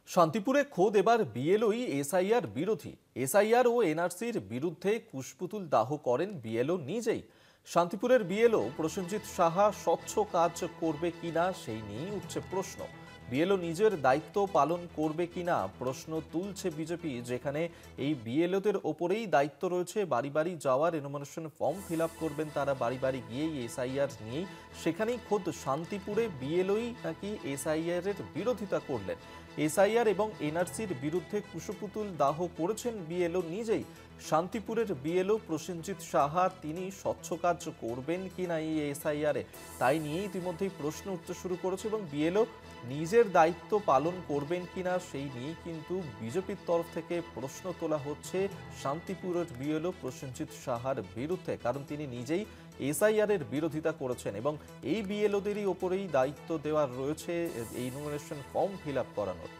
শান্তিপুরে খোদ এবার বিএলওই এসআইআর বিরোধী। এসআইআর ও এনআরসির বিরুদ্ধে কুশপুতুল দাহ করেন বিএলও নিজেই। শান্তিপুরের বিএলও প্রসেনজিৎ সাহা স্বচ্ছ কাজ করবে কিনা সেই নিয়েই উঠছে প্রশ্ন। বিএলও নিজের দায়িত্ব পালন করবে কিনা প্রশ্ন তুলছে বিজেপি, যেখানে এই বিএলওদের ওপরেই দায়িত্ব রয়েছে বাড়ি বাড়ি যাওয়ার, এনোমিনেশন ফর্ম ফিল আপ করবেন তারা বাড়ি বাড়ি গিয়েই এসআইআর নিয়েই। সেখানেই খোদ শান্তিপুরে বিএলওই নাকি এসআইআর এর বিরোধিতা করলেন। এসআইআর এবং এনআরসির বিরুদ্ধে কুশপুতুল দাহ করেছেন বিএলও নিজেই। শান্তিপুরের বিএলও প্রসেনজিৎ সাহা তিনি স্বচ্ছ কাজ করবেন কিনা এই এসআইআরে, তাই নিয়ে ইতিমধ্যেই প্রশ্ন উঠতে শুরু করেছে এবং বিএলও নিজের দায়িত্ব পালন করবেন কিনা সেই নিয়েই কিন্তু বিজেপির তরফ থেকে প্রশ্ন তোলা হচ্ছে শান্তিপুরের বিএলও প্রসেনজিৎ সাহার বিরুদ্ধে, কারণ তিনি নিজেই এসআইআর এর বিরোধিতা করেছেন এবং এই বিএলওদেরই ওপরেই দায়িত্ব দেওয়া রয়েছে এই নমিনেশন ফর্ম ফিল আপ করানোর।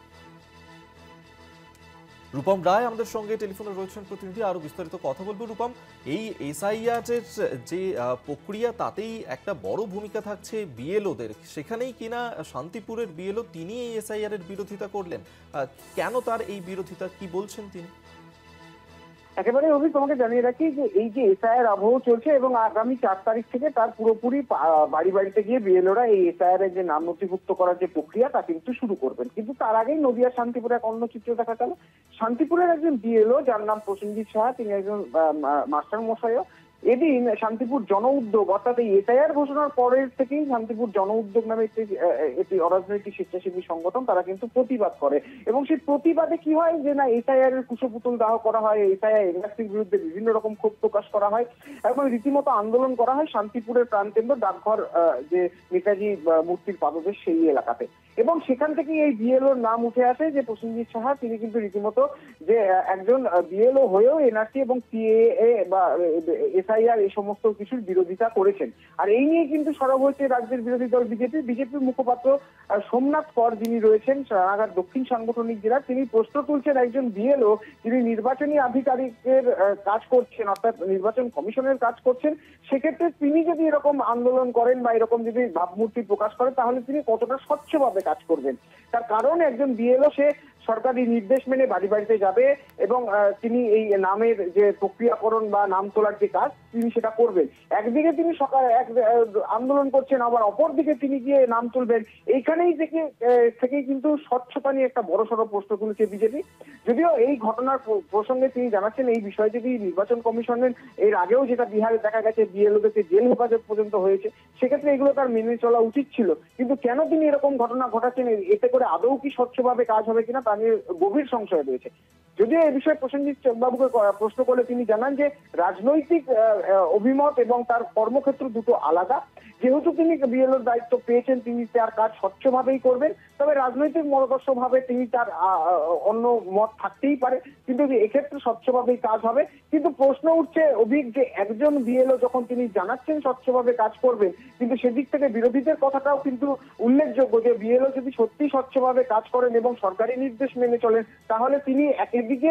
রূপম রায় আমাদের সঙ্গে টেলিফোনে রয়েছেন প্রতিনিধি, আরো বিস্তারিত কথা বলবো। রূপম, এই এসআইআর এর যে প্রক্রিয়া তাতেই একটা বড় ভূমিকা থাকছে বিএলওদের, সেখানেই কিনা শান্তিপুরের বিএলও তিনি এই এসআইআর এর বিরোধিতা করলেন। কেন তার এই বিরোধিতা, কি বলছেন তিনি? একেবারে অভি, তোমাকে জানিয়ে রাখি যে এই যে এসআইআর আবহ চলছে এবং আগামী 4 তারিখ থেকে তার পুরোপুরি বাড়ি বাড়িতে গিয়ে বিএলওরা এই এসআইআর এর যে নাম নথিভুক্ত করার যে প্রক্রিয়া তা কিন্তু শুরু করবেন। কিন্তু তার আগেই নদিয়া শান্তিপুরে এক অন্য চিত্র দেখা গেল। শান্তিপুরের একজন বিএলও যার নাম প্রসেনজিৎ সাহা, তিনি একজন মাস্টার মশাইও। এদিন শান্তিপুর জন উদ্যোগ, অর্থাৎ এই এসআইআর ঘোষণার পরের থেকেই শান্তিপুর জন উদ্যোগ নামে একটি অরাজনৈতিক স্বেচ্ছাসেবী সংগঠন, তারা কিন্তু প্রতিবাদ করে এবং সেই প্রতিবাদে কি হয় যে না এসআইআর এর কুশপুতুল দাহ করা হয়, এসআইআর এনআরসির বিরুদ্ধে বিভিন্ন রকম ক্ষোভ প্রকাশ করা হয় এবং রীতিমতো আন্দোলন করা হয় শান্তিপুরের প্রাণকেন্দ্র ডাকঘর যে নেতাজি মূর্তির পাদদেশ সেই এলাকাতে। এবং সেখান থেকে এই বিএলওর নাম উঠে আসে যে প্রসেনজিৎ সাহা তিনি কিন্তু রীতিমতো যে একজন বিএলও হয়েও এনআরসি এবং সিএএ বা এসআইআর এই সমস্ত কিছুর বিরোধিতা করেছেন। আর এই নিয়ে কিন্তু সরব হয়েছে রাজ্যের বিরোধী দল বিজেপির মুখপাত্র সোমনাথ কর, যিনি রয়েছেন রানাঘাট দক্ষিণ সাংগঠনিক জেলার, তিনি প্রশ্ন তুলছেন একজন বিএলও যিনি নির্বাচনী আধিকারিকের কাজ করছেন, অর্থাৎ নির্বাচন কমিশনের কাজ করছেন, সেক্ষেত্রে তিনি যদি এরকম আন্দোলন করেন বা এরকম যদি ভাবমূর্তি প্রকাশ করেন তাহলে তিনি কতটা স্বচ্ছভাবে কাজ করবেন। তার কারণ একজন বিএলও সে সরকারি নির্দেশ মেনে বাড়ি বাড়িতে যাবে এবং তিনি এই নামের যে প্রক্রিয়াকরণ বা নাম তোলার যে কাজ তিনি সেটা করবেন। একদিকে তিনি আন্দোলন করছেন, আবার অপরদিকে তিনি গিয়ে নাম তুলবেন। এইখানেই থেকেই কিন্তু স্বচ্ছতা নিয়ে একটা বড়সড় প্রশ্ন তুলেছে বিজেপি। যদিও এই ঘটনার প্রসঙ্গে তিনি জানাচ্ছেন এই বিষয় যদি নির্বাচন কমিশনের এর আগেও যেটা বিহারে দেখা গেছে বিএলওদেরকে জেল হেফাজত পর্যন্ত হয়েছে, সেক্ষেত্রে এগুলো তার মেনে চলা উচিত ছিল। কিন্তু কেন তিনি এরকম ঘটনা ঘটাচ্ছেন, এতে করে আদৌ কি স্বচ্ছভাবে কাজ হবে কিনা তা নিয়ে গভীর সংশয় রয়েছে। যদিও এই বিষয়ে প্রসেনজিৎ বাবুকে প্রশ্ন করলে তিনি জানান যে রাজনৈতিক অভিমত এবং তার কর্মক্ষেত্র দুটো আলাদা। যেহেতু তিনি বিএলওর দায়িত্ব পেয়েছেন তিনি তার কাজ স্বচ্ছভাবেই করবেন, তবে রাজনৈতিক মতাদর্শ ভাবে তিনি তার অন্য মত থাকতেই পারে, কিন্তু এক্ষেত্রে স্বচ্ছভাবেই কাজ হবে। কিন্তু প্রশ্ন উঠছে অভিক যে একজন বিএলও যখন তিনি জানাচ্ছেন স্বচ্ছভাবে কাজ করবেন, কিন্তু সেদিক থেকে বিরোধীদের কথাটাও কিন্তু উল্লেখযোগ্য যে বিএলও যদি সত্যি স্বচ্ছভাবে কাজ করেন এবং সরকারি নির্দেশ মেনে চলেন তাহলে তিনি একদিকে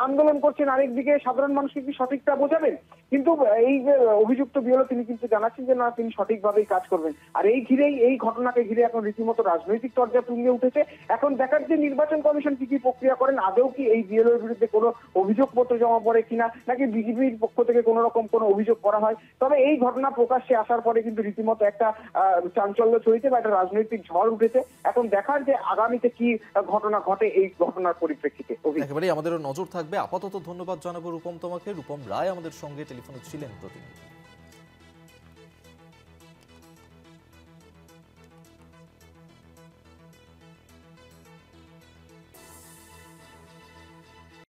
আন্দোলন করছেন, আরেকদিকে সাধারণ মানুষকে কি সঠিকটা বোঝাবেন? কিন্তু এই যে অভিযুক্ত বিএলও তিনি কিন্তু জানাচ্ছেন যে না তিনি সঠিকভাবেই কাজ করবেন। আর এই ঘটনাকে ঘিরে এখন রীতিমতো রাজনৈতিক চর্চা তুঙ্গে উঠেছে। এখন দেখার যে নির্বাচন কমিশন কি প্রক্রিয়া করেন, আদৌ কি এই বিএলওর বিরুদ্ধে কোনো অভিযোগপত্র জমা পড়ে কিনা, নাকি বিজেপির পক্ষ থেকে কোনো রকম কোনো অভিযোগ করা হয়। তবে এই ঘটনা প্রকাশ্যে আসার পরে কিন্তু রীতিমতো একটা চাঞ্চল্য ছড়িয়েছে বা একটা রাজনৈতিক ঝড় উঠেছে। এখন দেখার যে আগামীতে কি ঘটনা ঘটে এই ঘটনার পরিপ্রেক্ষিতে। একেবারেই আমাদেরও নজর থাকবে। আপাতত ধন্যবাদ জানাবো রূপম তোমাকে। রূপম রায় আমাদের সঙ্গে টেলিফোনে ছিলেন প্রতিনিধি।